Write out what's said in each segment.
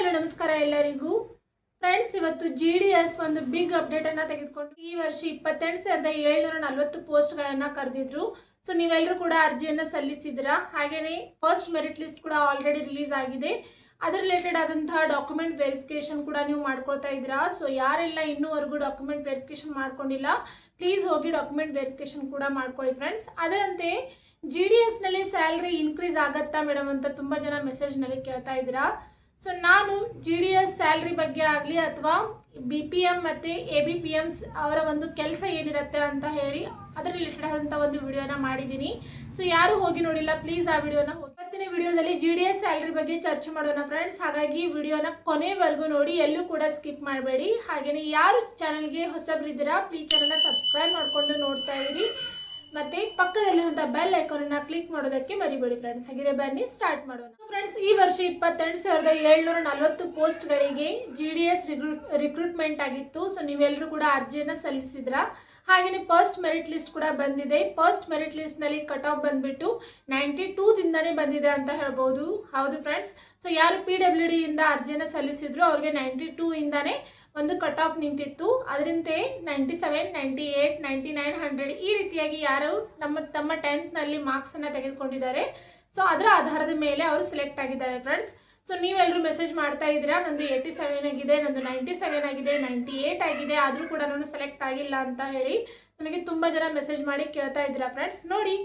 Hello ನಮಸ್ಕಾರ ಎಲ್ಲರಿಗೂ friends, ಇವತ್ತು GDS ಒಂದು ಬಿಗ್ ಅಪ್ಡೇಟ್ ಅನ್ನು ತೆಗೆದುಕೊಂಡು ಈ ವರ್ಷ 28,740 ಪೋಸ್ಟ್ಗಳನ್ನು ಕರೆದಿದ್ರು. ಸೊ ನೀವೆಲ್ಲರೂ ಕೂಡ ಅರ್ಜಿಯನ್ನು ಸಲ್ಲಿಸಿದ್ರಾ. ಹಾಗೇನೇ ಫಸ್ಟ್ ಮೆರಿಟ್ ಲಿಸ್ಟ್ ಕೂಡ ಆಲ್ರೆಡಿ ರಿಲೀಸ್ ಆಗಿದೆ. ಅದರ ರಿಲೇಟೆಡ್ ಆದಂತಹ ಡಾಕ್ಯುಮೆಂಟ್ ವೆರಿಫಿಕೇಶನ್ ಕೂಡ ನೀವು ಮಾಡ್ಕೊಳ್ತಾ ಇದ್ದೀರಾ. ಸೊ ಯಾರೆಲ್ಲ ಇನ್ನೂವರೆಗೂ ಡಾಕ್ಯುಮೆಂಟ್ ವೆರಿಫಿಕೇಶನ್ ಮಾಡ್ಕೊಂಡಿಲ್ಲ, ಪ್ಲೀಸ್ ಹೋಗಿ ಡಾಕ್ಯುಮೆಂಟ್ ವೆರಿಫಿಕೇಶನ್ ಕೂಡ ಮಾಡ್ಕೊಳ್ಳಿ ಫ್ರೆಂಡ್ಸ್. ಅದರಂತೆ GDS ನಲ್ಲಿ ಸ್ಯಾಲರಿ ಇನ್ಕ್ರೀಸ್ ಆಗತ್ತಾ ಮೇಡಮ್ ಅಂತ ತುಂಬ ಜನ ಮೆಸೇಜ್ನಲ್ಲಿ ಕೇಳ್ತಾ ಇದ್ದೀರಾ. ಸೊ ನಾನು GDS ಸ್ಯಾಲ್ರಿ ಬಗ್ಗೆ ಆಗಲಿ ಅಥವಾ BPM ಮತ್ತು ABPM ಅವರ ಒಂದು ಕೆಲಸ ಏನಿರುತ್ತೆ ಅಂತ ಹೇಳಿ ಅದರ ರಿಲೇಟೆಡ್ ಆದಂಥ ಒಂದು ವಿಡಿಯೋನ ಮಾಡಿದ್ದೀನಿ. ಸೊ ಯಾರು ಹೋಗಿ ನೋಡಿಲ್ಲ, ಪ್ಲೀಸ್ ಆ ವಿಡಿಯೋನ ಇವತ್ತಿನ ವಿಡಿಯೋದಲ್ಲಿ GDS ಸ್ಯಾಲ್ರಿ ಬಗ್ಗೆ ಚರ್ಚೆ ಮಾಡೋಣ ಫ್ರೆಂಡ್ಸ್. ಹಾಗಾಗಿ ವಿಡಿಯೋನ ಕೊನೆವರೆಗೂ ನೋಡಿ, ಎಲ್ಲೂ ಕೂಡ ಸ್ಕಿಪ್ ಮಾಡಬೇಡಿ. ಹಾಗೆಯೇ ಯಾರು ಚಾನಲ್ಗೆ ಹೊಸಬ್ರಿದ್ದೀರಾ ಪ್ಲೀಸ್ ಚಾನಲ್ನ ಸಬ್ಸ್ಕ್ರೈಬ್ ಮಾಡಿಕೊಂಡು ನೋಡ್ತಾ ಇರಿ. ಮತ್ತೆ ಪಕ್ಕದಲ್ಲಿರುವಂತಹ ಬೆಲ್ ಐಕಾನ್ ಅನ್ನು ಕ್ಲಿಕ್ ಮಾಡೋದಕ್ಕೆ ಮರಿಬೇಡಿ ಫ್ರೆಂಡ್ಸ್. ಹಾಗೆ ಬನ್ನಿ ಸ್ಟಾರ್ಟ್ ಮಾಡೋಣ. ಫ್ರೆಂಡ್ಸ್, ಈ ವರ್ಷ 28,740 ಪೋಸ್ಟ್ಗಳಿಗೆ GDS ರಿಕ್ರೂಟ್ಮೆಂಟ್ ಆಗಿತ್ತು. ಸೊ ನೀವೆಲ್ಲರೂ ಕೂಡ ಅರ್ಜಿಯನ್ನು ಸಲ್ಲಿಸಿದ್ರಾ. ಹಾಗೆಯೇ ಫಸ್ಟ್ ಮೆರಿಟ್ ಲಿಸ್ಟ್ ಕೂಡ ಬಂದಿದೆ. ಫಸ್ಟ್ ಮೆರಿಟ್ ಲಿಸ್ಟ್ನಲ್ಲಿ ಕಟ್ ಆಫ್ ಬಂದ್ಬಿಟ್ಟು 92 ದಿಂದನೇ ಬಂದಿದೆ ಅಂತ ಹೇಳ್ಬೋದು. ಹೌದು ಫ್ರೆಂಡ್ಸ್. ಸೊ ಯಾರು PWD ಇಂದ ಅರ್ಜಿಯನ್ನು ಸಲ್ಲಿಸಿದ್ರು ಅವ್ರಿಗೆ 92 ಇಂದಾನೇ ಒಂದು ಕಟ್ ಆಫ್ ನಿಂತಿತ್ತು. ಅದರಂತೆ 97, 98, 99, 100 ಈ ರೀತಿಯಾಗಿ ಯಾರು ತಮ್ಮ 10th ಮಾರ್ಕ್ಸನ್ನು ತೆಗೆದುಕೊಂಡಿದ್ದಾರೆ, ಸೊ ಅದರ ಆಧಾರದ ಮೇಲೆ ಅವರು ಸೆಲೆಕ್ಟ್ ಆಗಿದ್ದಾರೆ ಫ್ರೆಂಡ್ಸ್. ಸೊ ನೀವೆಲ್ಲರೂ ಮೆಸೇಜ್ ಮಾಡ್ತಾ ಇದ್ದೀರಾ, ನಂದು 87 ಆಗಿದೆ, ನಂದು 97 ಆಗಿದೆ, 98 ಆಗಿದೆ, ಆದರೂ ಕೂಡ ನಾನು ಸೆಲೆಕ್ಟ್ ಆಗಿಲ್ಲ ಅಂತ ಹೇಳಿ ನನಗೆ ತುಂಬ ಜನ ಮೆಸೇಜ್ ಮಾಡಿ ಕೇಳ್ತಾ ಇದ್ದೀರಾ ಫ್ರೆಂಡ್ಸ್. ನೋಡಿ,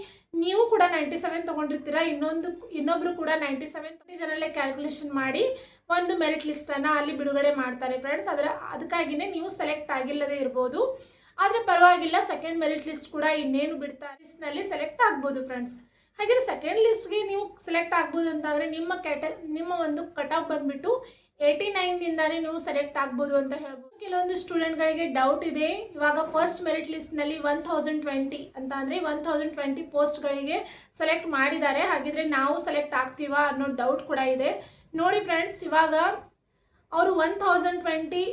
ನೀವು ಕೂಡ 97 ತೊಗೊಂಡಿರ್ತೀರಾ, ಇನ್ನೊಬ್ರು ಕೂಡ 97 ಜನರಲ್ಲೇ ಕ್ಯಾಲ್ಕುಲೇಷನ್ ಮಾಡಿ ಒಂದು ಮೆರಿಟ್ ಲಿಸ್ಟನ್ನು ಅಲ್ಲಿ ಬಿಡುಗಡೆ ಮಾಡ್ತಾರೆ ಫ್ರೆಂಡ್ಸ್. ಅದಕ್ಕಾಗಿಯೇ ನೀವು ಸೆಲೆಕ್ಟ್ ಆಗಿಲ್ಲದೆ ಇರ್ಬೋದು. ಆದರೆ ಪರವಾಗಿಲ್ಲ, ಸೆಕೆಂಡ್ ಮೆರಿಟ್ ಲಿಸ್ಟ್ ಕೂಡ ಇನ್ನೇನು ಬಿಡ್ತಾರೆ, ಲಿಸ್ಟ್ನಲ್ಲಿ ಸೆಲೆಕ್ಟ್ ಆಗ್ಬೋದು ಫ್ರೆಂಡ್ಸ್. ಹಾಗೆ ಸೆಕೆಂಡ್ ಲಿಸ್ಟ್ಗೆ ನೀವು ಸೆಲೆಕ್ಟ್ ಆಗ್ಬೋದು ಅಂತಂದರೆ ನಿಮ್ಮ ಒಂದು ಕಟ್ ಆಫ್ ಬಂದುಬಿಟ್ಟು 89 ದಿಂದಾನೇ ನೀವು ಸೆಲೆಕ್ಟ್ ಆಗ್ಬೋದು ಅಂತ ಹೇಳ್ಬೋದು. ಕೆಲವೊಂದು ಸ್ಟೂಡೆಂಟ್ಗಳಿಗೆ ಡೌಟ್ ಇದೆ, ಇವಾಗ ಫಸ್ಟ್ ಮೆರಿಟ್ ಲಿಸ್ಟ್ನಲ್ಲಿ 1020 ಅಂತ ಅಂದರೆ 1020 ಪೋಸ್ಟ್ಗಳಿಗೆ ಸೆಲೆಕ್ಟ್ ಮಾಡಿದ್ದಾರೆ, ಹಾಗಿದ್ರೆ ನಾವು ಸೆಲೆಕ್ಟ್ ಆಗ್ತೀವಾ ಅನ್ನೋ ಡೌಟ್ ಕೂಡ ಇದೆ. ನೋಡಿ ಫ್ರೆಂಡ್ಸ್, ಇವಾಗ ಅವರು 1020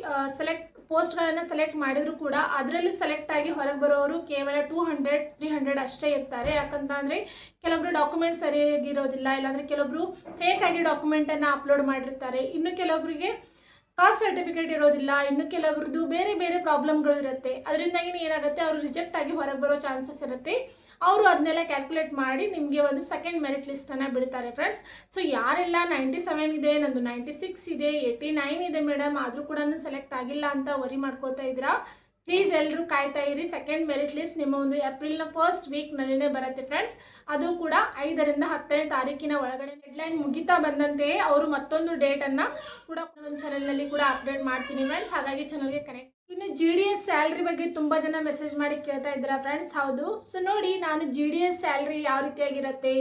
ಪೋಸ್ಟ್ಗಳನ್ನು ಸೆಲೆಕ್ಟ್ ಮಾಡಿದ್ರು ಕೂಡ ಅದರಲ್ಲಿ ಸೆಲೆಕ್ಟ್ ಆಗಿ ಹೊರಗೆ ಬರೋರು ಕೇವಲ 200, 300 ಅಷ್ಟೇ ಇರ್ತಾರೆ. ಯಾಕಂತಂದರೆ ಕೆಲವೊಬ್ರು ಡಾಕ್ಯುಮೆಂಟ್ ಸರಿಯಾಗಿರೋದಿಲ್ಲ, ಇಲ್ಲಾಂದರೆ ಕೆಲವೊಬ್ರು ಫೇಕ್ ಆಗಿ ಡಾಕ್ಯುಮೆಂಟನ್ನು ಅಪ್ಲೋಡ್ ಮಾಡಿರ್ತಾರೆ, ಇನ್ನು ಕೆಲವೊಬ್ಬರಿಗೆ ಕಾಸ್ಟ್ ಸರ್ಟಿಫಿಕೇಟ್ ಇರೋದಿಲ್ಲ, ಇನ್ನು ಕೆಲವರದ್ದು ಬೇರೆ ಬೇರೆ ಪ್ರಾಬ್ಲಮ್ಗಳು ಇರುತ್ತೆ. ಅದರಿಂದಾಗಿ ಏನಾಗುತ್ತೆ, ಅವರು ರಿಜೆಕ್ಟ್ ಆಗಿ ಹೊರಗೆ ಬರೋ ಚಾನ್ಸಸ್ ಇರುತ್ತೆ. ಅವರು ಅದನ್ನೆಲ್ಲ ಕ್ಯಾಲ್ಕುಲೇಟ್ ಮಾಡಿ ನಿಮಗೆ ಒಂದು ಸೆಕೆಂಡ್ ಮೆರಿಟ್ ಲಿಸ್ಟನ್ನು ಬಿಡ್ತಾರೆ ಫ್ರೆಂಡ್ಸ್. ಸೊ ಯಾರೆಲ್ಲ 97 ಇದೆ, ನಂದು 96 ಇದೆ, 89 ಇದೆ ಮೇಡಮ್, ಆದರೂ ಕೂಡ ಸೆಲೆಕ್ಟ್ ಆಗಿಲ್ಲ ಅಂತ ವರಿ ಮಾಡ್ಕೊಳ್ತಾ ಇದ್ದೀರಾ, ಪ್ಲೀಸ್ ಎಲ್ಲರೂ ಕಾಯ್ತಾ ಇರಿ. ಸೆಕೆಂಡ್ ಮೆರಿಟ್ ಲಿಸ್ಟ್ ನಿಮ್ಮ ಒಂದು ಏಪ್ರಿಲ್ನ ಫಸ್ಟ್ ವೀಕ್ನಲ್ಲಿನೇ ಬರುತ್ತೆ ಫ್ರೆಂಡ್ಸ್. ಅದು ಕೂಡ 5ರಿಂದ 10ನೇ ತಾರೀಕಿನ ಒಳಗಡೆ ಡೆಡ್ಲೈನ್ ಮುಗಿತಾ ಬಂದಂತೆ ಅವರು ಮತ್ತೊಂದು ಡೇಟನ್ನು ಕೂಡ ಒಂದು ಚಾನಲ್ನಲ್ಲಿ ಕೂಡ ಅಪ್ಡೇಟ್ ಮಾಡ್ತೀನಿ ಫ್ರೆಂಡ್ಸ್. ಹಾಗಾಗಿ ಚಾನಲ್ಗೆ ಕನೆಕ್ಟ್. ಇನ್ನು GDS ಸ್ಯಾಲ್ರಿ ಬಗ್ಗೆ ತುಂಬ ಜನ ಮೆಸೇಜ್ ಮಾಡಿ ಕೇಳ್ತಾ ಇದ್ದೀರಾ ಫ್ರೆಂಡ್ಸ್. ಹೌದು. ಸೊ ನೋಡಿ, ನಾನು GDS ಸ್ಯಾಲ್ರಿ ಯಾವ ರೀತಿಯಾಗಿರುತ್ತೆ,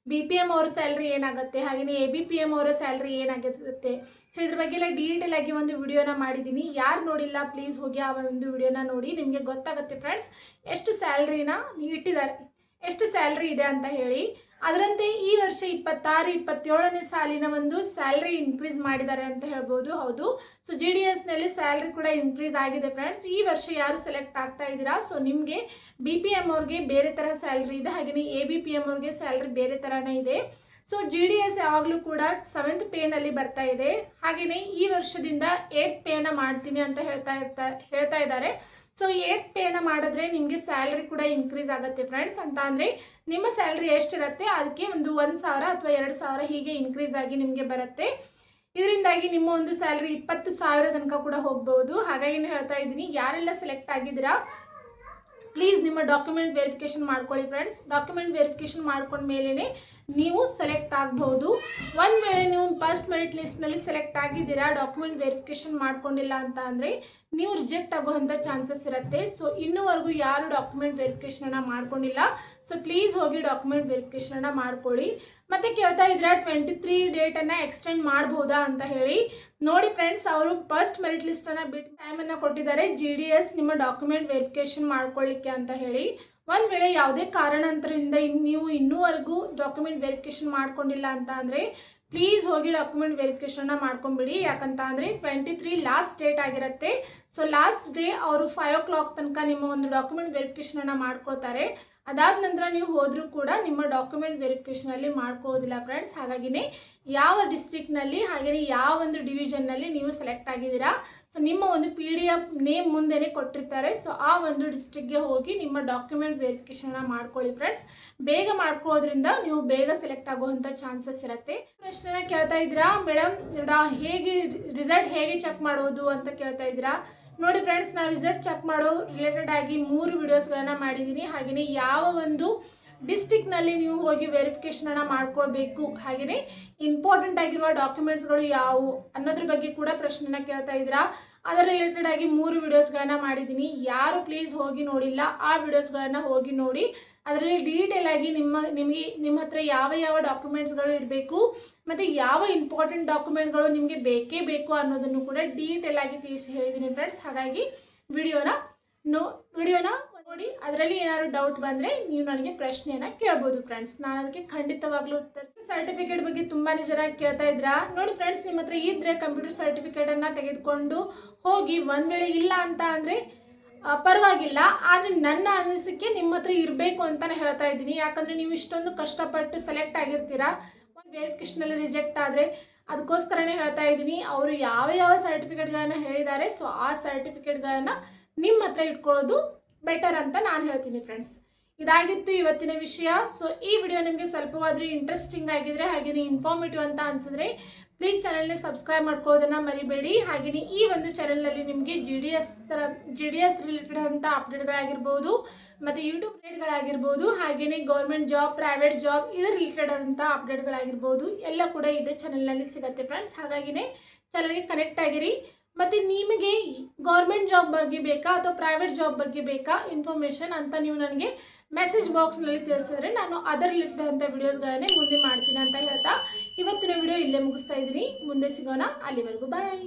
BPM ಅವ್ರ ಸ್ಯಾಲ್ರಿ ಏನಾಗುತ್ತೆ, ಹಾಗೆಯೇ ABPM ಅವರ ಸ್ಯಾಲ್ರಿ ಏನಾಗಿರುತ್ತೆ, ಸೊ ಇದ್ರ ಬಗ್ಗೆ ಎಲ್ಲ ಡೀಟೇಲ್ ಆಗಿ ಒಂದು ವಿಡಿಯೋನ ಮಾಡಿದ್ದೀನಿ. ಯಾರು ನೋಡಿಲ್ಲ ಪ್ಲೀಸ್ ಹೋಗಿ ಆ ಒಂದು ವಿಡಿಯೋನ ನೋಡಿ, ನಿಮಗೆ ಗೊತ್ತಾಗುತ್ತೆ ಫ್ರೆಂಡ್ಸ್ ಎಷ್ಟು ಸ್ಯಾಲ್ರಿನ ಇಟ್ಟಿದ್ದಾರೆ, ಎಷ್ಟು ಸ್ಯಾಲ್ರಿ ಇದೆ ಅಂತ ಹೇಳಿ. ಅದರಂತೆ ಈ ವರ್ಷ 26, 27ನೇ ಸಾಲಿನ ಒಂದು ಸ್ಯಾಲ್ರಿ ಇನ್ಕ್ರೀಸ್ ಮಾಡಿದ್ದಾರೆ ಅಂತ ಹೇಳ್ಬೋದು. ಹೌದು. ಸೊ GDSನಲ್ಲಿ ಸ್ಯಾಲ್ರಿ ಕೂಡ ಇನ್ಕ್ರೀಸ್ ಆಗಿದೆ ಫ್ರೆಂಡ್ಸ್. ಈ ವರ್ಷ ಯಾರು ಸೆಲೆಕ್ಟ್ ಆಗ್ತಾ ಇದ್ದೀರಾ, ಸೊ ನಿಮಗೆ BPM ಅವ್ರಿಗೆ ಬೇರೆ ಥರ ಸ್ಯಾಲ್ರಿ ಇದೆ, ಹಾಗೆಯೇ ABPM ಅವ್ರಿಗೆ ಸ್ಯಾಲ್ರಿ ಬೇರೆ ಥರನೇ ಇದೆ. ಸೊ GDS ಯಾವಾಗಲೂ ಕೂಡ 7th ಪೇನಲ್ಲಿ ಬರ್ತಾ ಇದೆ. ಹಾಗೆಯೇ ಈ ವರ್ಷದಿಂದ 8th ಪೇನ ಮಾಡ್ತೀನಿ ಅಂತ ಹೇಳ್ತಾ ಇದ್ದಾರೆ. ಸೊ 8th ಪೇನ ಮಾಡಿದ್ರೆ ನಿಮಗೆ ಸ್ಯಾಲ್ರಿ ಕೂಡ ಇನ್ಕ್ರೀಸ್ ಆಗುತ್ತೆ ಫ್ರೆಂಡ್ಸ್. ಅಂತ ಅಂದರೆ ನಿಮ್ಮ ಸ್ಯಾಲ್ರಿ ಎಷ್ಟಿರುತ್ತೆ ಅದಕ್ಕೆ ಒಂದು 1,000 ಅಥವಾ 2,000 ಹೀಗೆ ಇನ್ಕ್ರೀಸ್ ಆಗಿ ನಿಮಗೆ ಬರುತ್ತೆ. ಇದರಿಂದಾಗಿ ನಿಮ್ಮ ಒಂದು ಸ್ಯಾಲ್ರಿ 20,000 ತನಕ ಕೂಡ ಹೋಗ್ಬೋದು. ಹಾಗಾಗಿ ಹೇಳ್ತಾ ಇದ್ದೀನಿ, ಯಾರೆಲ್ಲ ಸೆಲೆಕ್ಟ್ ಆಗಿದ್ದೀರಾ ಪ್ಲೀಸ್ ನಿಮ್ಮ ಡಾಕ್ಯುಮೆಂಟ್ ವೆರಿಫಿಕೇಶನ್ ಮಾಡ್ಕೊಳ್ಳಿ ಫ್ರೆಂಡ್ಸ್. ಡಾಕ್ಯುಮೆಂಟ್ ವೆರಿಫಿಕೇಶನ್ ಮಾಡ್ಕೊಂಡ ಮೇಲೇ ನೀವು ಸೆಲೆಕ್ಟ್ ಆಗ್ಬೋದು. ಒಂದು ವೇಳೆ ನೀವು ಫಸ್ಟ್ ಮೆರಿಟ್ ಲಿಸ್ಟ್ನಲ್ಲಿ ಸೆಲೆಕ್ಟ್ ಆಗಿದ್ದೀರಾ, ಡಾಕ್ಯುಮೆಂಟ್ ವೆರಿಫಿಕೇಶನ್ ಮಾಡ್ಕೊಂಡಿಲ್ಲ ಅಂತ ಅಂದರೆ ನೀವು ರಿಜೆಕ್ಟ್ ಆಗುವಂಥ ಚಾನ್ಸಸ್ ಇರುತ್ತೆ. ಸೊ ಇನ್ನೂವರೆಗೂ ಯಾರು ಡಾಕ್ಯುಮೆಂಟ್ ವೆರಿಫಿಕೇಶನನ್ನು ಮಾಡ್ಕೊಂಡಿಲ್ಲ, ಸೊ ಪ್ಲೀಸ್ ಹೋಗಿ ಡಾಕ್ಯುಮೆಂಟ್ ವೆರಿಫಿಕೇಶನನ್ನು ಮಾಡ್ಕೊಳ್ಳಿ. ಮತ್ತು ಕೇಳ್ತಾ ಇದ್ರೆ 23 ಡೇಟನ್ನು ಎಕ್ಸ್ಟೆಂಡ್ ಮಾಡ್ಬೋದಾ ಅಂತ ಹೇಳಿ. ನೋಡಿ ಫ್ರೆಂಡ್ಸ್, ಅವರು ಫಸ್ಟ್ ಮೆರಿಟ್ ಲಿಸ್ಟನ್ನು ಬಿಟ್ಟು ಟೈಮನ್ನು ಕೊಟ್ಟಿದ್ದಾರೆ GDS ನಿಮ್ಮ ಡಾಕ್ಯುಮೆಂಟ್ ವೆರಿಫಿಕೇಶನ್ ಮಾಡ್ಕೊಳ್ಳಿಕ್ಕೆ ಅಂತ ಹೇಳಿ. ಒಂದು ವೇಳೆ ಯಾವುದೇ ಕಾರಣಾಂತರದಿಂದ ನೀವು ಇನ್ನೂವರೆಗೂ ಡಾಕ್ಯುಮೆಂಟ್ ವೆರಿಫಿಕೇಶನ್ ಮಾಡ್ಕೊಂಡಿಲ್ಲ ಅಂತ ಅಂದರೆ ಪ್ಲೀಸ್ ಹೋಗಿ ಡಾಕ್ಯುಮೆಂಟ್ ವೆರಿಫಿಕೇಶನ್ನ ಮಾಡ್ಕೊಂಬಿಡಿ. ಯಾಕಂತ ಅಂದರೆ 23 ಲಾಸ್ಟ್ ಡೇಟ್ ಆಗಿರುತ್ತೆ. ಸೊ ಲಾಸ್ಟ್ ಡೇ ಅವರು 5 o'clock ತನಕ ನಿಮ್ಮ ಒಂದು ಡಾಕ್ಯುಮೆಂಟ್ ವೆರಿಫಿಕೇಶನನ್ನು ಮಾಡ್ಕೊಳ್ತಾರೆ. ಅದಾದ ನಂತರ ನೀವು ಹೋದರೂ ಕೂಡ ನಿಮ್ಮ ಡಾಕ್ಯುಮೆಂಟ್ ವೆರಿಫಿಕೇಷನಲ್ಲಿ ಮಾಡ್ಕೊಳ್ಳೋದಿಲ್ಲ ಫ್ರೆಂಡ್ಸ್. ಹಾಗಾಗಿನೇ ಯಾವ ಡಿಸ್ಟ್ರಿಕ್ನಲ್ಲಿ ಹಾಗೆಯೇ ಯಾವ ಒಂದು ಡಿವಿಷನ್ನಲ್ಲಿ ನೀವು ಸೆಲೆಕ್ಟ್ ಆಗಿದ್ದೀರಾ, ಸೊ ನಿಮ್ಮ ಒಂದು PDF ನೇಮ್ ಮುಂದೆನೇ ಕೊಟ್ಟಿರ್ತಾರೆ. ಸೊ ಆ ಒಂದು ಡಿಸ್ಟ್ರಿಕ್ಗೆ ಹೋಗಿ ನಿಮ್ಮ ಡಾಕ್ಯುಮೆಂಟ್ ವೆರಿಫಿಕೇಷನ್ನ ಮಾಡ್ಕೊಳ್ಳಿ ಫ್ರೆಂಡ್ಸ್. ಬೇಗ ಮಾಡ್ಕೊಳ್ಳೋದ್ರಿಂದ ನೀವು ಬೇಗ ಸೆಲೆಕ್ಟ್ ಆಗುವಂಥ ಚಾನ್ಸಸ್ ಇರುತ್ತೆ. ಪ್ರಶ್ನೆನ ಕೇಳ್ತಾ ಇದ್ದೀರಾ, ಮೇಡಮ್ ಹೇಗೆ ರಿಸಲ್ಟ್ ಹೇಗೆ ಚೆಕ್ ಮಾಡೋದು ಅಂತ ಕೇಳ್ತಾ ಇದ್ದೀರಾ. ನೋಡಿ ಫ್ರೆಂಡ್ಸ್, ನಾನು ರಿಸಲ್ಟ್ ಚೆಕ್ ಮಾಡೋ ರಿಲೇಟೆಡ್ ಆಗಿ 3 ವಿಡಿಯೋಸ್ಗಳನ್ನು ಮಾಡಿದ್ದೀನಿ. ಹಾಗೆಯೇ ಯಾವ ಒಂದು ಡಿಸ್ಟ್ರಿಕ್ನಲ್ಲಿ ನೀವು ಹೋಗಿ ವೆರಿಫಿಕೇಷನನ್ನು ಮಾಡ್ಕೊಳ್ಬೇಕು, ಹಾಗೆಯೇ ಇಂಪಾರ್ಟೆಂಟ್ ಆಗಿರುವ ಡಾಕ್ಯುಮೆಂಟ್ಸ್ಗಳು ಯಾವುವು ಅನ್ನೋದ್ರ ಬಗ್ಗೆ ಕೂಡ ಪ್ರಶ್ನೆನ ಕೇಳ್ತಾ ಇದ್ದೀರಾ. ಅದರ ರಿಲೇಟೆಡ್ ಆಗಿ 3 ವಿಡಿಯೋಸ್ಗಳನ್ನು ಮಾಡಿದ್ದೀನಿ. ಯಾರು ಪ್ಲೀಸ್ ಹೋಗಿ ನೋಡಿಲ್ಲ ಆ ವಿಡಿಯೋಸ್ಗಳನ್ನು ಹೋಗಿ ನೋಡಿ. ಅದರಲ್ಲಿ ಡೀಟೇಲ್ ಆಗಿ ನಿಮ್ಮ ಹತ್ರ ಯಾವ ಡಾಕ್ಯುಮೆಂಟ್ಸ್ಗಳು ಇರಬೇಕು ಮತ್ತು ಯಾವ ಇಂಪಾರ್ಟೆಂಟ್ ಡಾಕ್ಯುಮೆಂಟ್ಗಳು ನಿಮಗೆ ಬೇಕೇ ಬೇಕು ಅನ್ನೋದನ್ನು ಕೂಡ ಡೀಟೇಲ್ ಆಗಿ ತಿಳಿಸಿ ಹೇಳಿದ್ದೀನಿ ಫ್ರೆಂಡ್ಸ್. ಹಾಗಾಗಿ ವಿಡಿಯೋನ ನೋಡಿ. ಅದರಲ್ಲಿ ಏನಾದ್ರು ಡೌಟ್ ಬಂದರೆ ನೀವು ನನಗೆ ಪ್ರಶ್ನೆಯನ್ನು ಕೇಳ್ಬೋದು ಫ್ರೆಂಡ್ಸ್. ನಾನು ಅದಕ್ಕೆ ಖಂಡಿತವಾಗ್ಲೂ ಉತ್ತರಿಸಿ. ಸರ್ಟಿಫಿಕೇಟ್ ಬಗ್ಗೆ ತುಂಬಾ ಜನ ಕೇಳ್ತಾ ಇದ್ರಾ. ನೋಡಿ ಫ್ರೆಂಡ್ಸ್, ನಿಮ್ಮ ಹತ್ರ ಇದ್ದರೆ ಕಂಪ್ಯೂಟರ್ ಸರ್ಟಿಫಿಕೇಟನ್ನು ತೆಗೆದುಕೊಂಡು ಹೋಗಿ. ಒಂದು ವೇಳೆ ಇಲ್ಲ ಅಂತ ಅಂದರೆ ಪರವಾಗಿಲ್ಲ, ಆದರೆ ನನ್ನ ಅನಿಸಿಕೆ ನಿಮ್ಮ ಹತ್ರ ಇರಬೇಕು ಅಂತಲೇ ಹೇಳ್ತಾ ಇದ್ದೀನಿ. ಯಾಕಂದರೆ ನೀವು ಇಷ್ಟೊಂದು ಕಷ್ಟಪಟ್ಟು ಸೆಲೆಕ್ಟ್ ಆಗಿರ್ತೀರಾ, ಒಂದು ವೆರಿಫಿಕೇಷನಲ್ಲಿ ರಿಜೆಕ್ಟ್ ಆದರೆ ಅದಕ್ಕೋಸ್ಕರನೇ ಹೇಳ್ತಾ ಇದ್ದೀನಿ. ಅವರು ಯಾವ ಸರ್ಟಿಫಿಕೇಟ್ಗಳನ್ನು ಹೇಳಿದ್ದಾರೆ, ಸೊ ಆ ಸರ್ಟಿಫಿಕೇಟ್ಗಳನ್ನು ನಿಮ್ಮ ಹತ್ರ ಇಟ್ಕೊಳ್ಳೋದು ಬೆಟರ್ ಅಂತ ನಾನು ಹೇಳ್ತೀನಿ ಫ್ರೆಂಡ್ಸ್. ಇದಾಗಿತ್ತು ಇವತ್ತಿನ ವಿಷಯ. ಸೊ ಈ ವಿಡಿಯೋ ನಿಮಗೆ ಸ್ವಲ್ಪವಾದರೂ ಇಂಟ್ರೆಸ್ಟಿಂಗ್ ಆಗಿದ್ರೆ ಹಾಗೆಯೇ ಇನ್ಫಾರ್ಮೇಟಿವ್ ಅಂತ ಅನಿಸಿದ್ರೆ ಪ್ಲೀಸ್ ಚಾನಲ್ನ ಸಬ್ಸ್ಕ್ರೈಬ್ ಮಾಡ್ಕೊಳ್ಳೋದನ್ನು ಮರಿಬೇಡಿ. ಹಾಗೆಯೇ ಈ ಒಂದು ಚಾನಲ್ನಲ್ಲಿ ನಿಮಗೆ ಜಿ ಡಿ ಎಸ್ ರಿಲೇಟೆಡ್ ಅಂತ ಅಪ್ಡೇಟ್ಗಳಾಗಿರ್ಬೋದು ಮತ್ತು ಯೂಟ್ಯೂಬ್ ರೇಟ್ಗಳಾಗಿರ್ಬೋದು, ಹಾಗೆಯೇ ಗೌರ್ಮೆಂಟ್ ಜಾಬ್, ಪ್ರೈವೇಟ್ ಜಾಬ್ ಇದರ ರಿಲೇಟೆಡ್ ಆದಂಥ ಅಪ್ಡೇಟ್ಗಳಾಗಿರ್ಬೋದು ಎಲ್ಲ ಕೂಡ ಇದೇ ಚಾನಲ್ನಲ್ಲಿ ಸಿಗುತ್ತೆ ಫ್ರೆಂಡ್ಸ್. ಹಾಗಾಗಿನೇ ಚಾನಲ್ಗೆ ಕನೆಕ್ಟ್ ಆಗಿರಿ. ಮತ್ತು ನಿಮಗೆ ಗೌರ್ಮೆಂಟ್ ಜಾಬ್ ಬಗ್ಗೆ ಬೇಕಾ ಅಥವಾ ಪ್ರೈವೇಟ್ ಜಾಬ್ ಬಗ್ಗೆ ಬೇಕಾ ಇನ್ಫಾರ್ಮೇಷನ್ ಅಂತ ನೀವು ನನಗೆ ಮೆಸೇಜ್ ಬಾಕ್ಸ್ನಲ್ಲಿ ತಿಳಿಸಿದ್ರೆ ನಾನು ಅದರ ರಿಲೇಟೆಡ್ ಅಂತ ವಿಡಿಯೋಸ್ಗಳನ್ನೇ ಮುಂದೆ ಮಾಡ್ತೀನಿ ಅಂತ ಹೇಳ್ತಾ ಇವತ್ತಿನ ವಿಡಿಯೋ ಇಲ್ಲೇ ಮುಗಿಸ್ತಾ ಇದ್ದೀನಿ. ಮುಂದೆ ಸಿಗೋಣ. ಅಲ್ಲಿವರೆಗೂ ಬಾಯ್.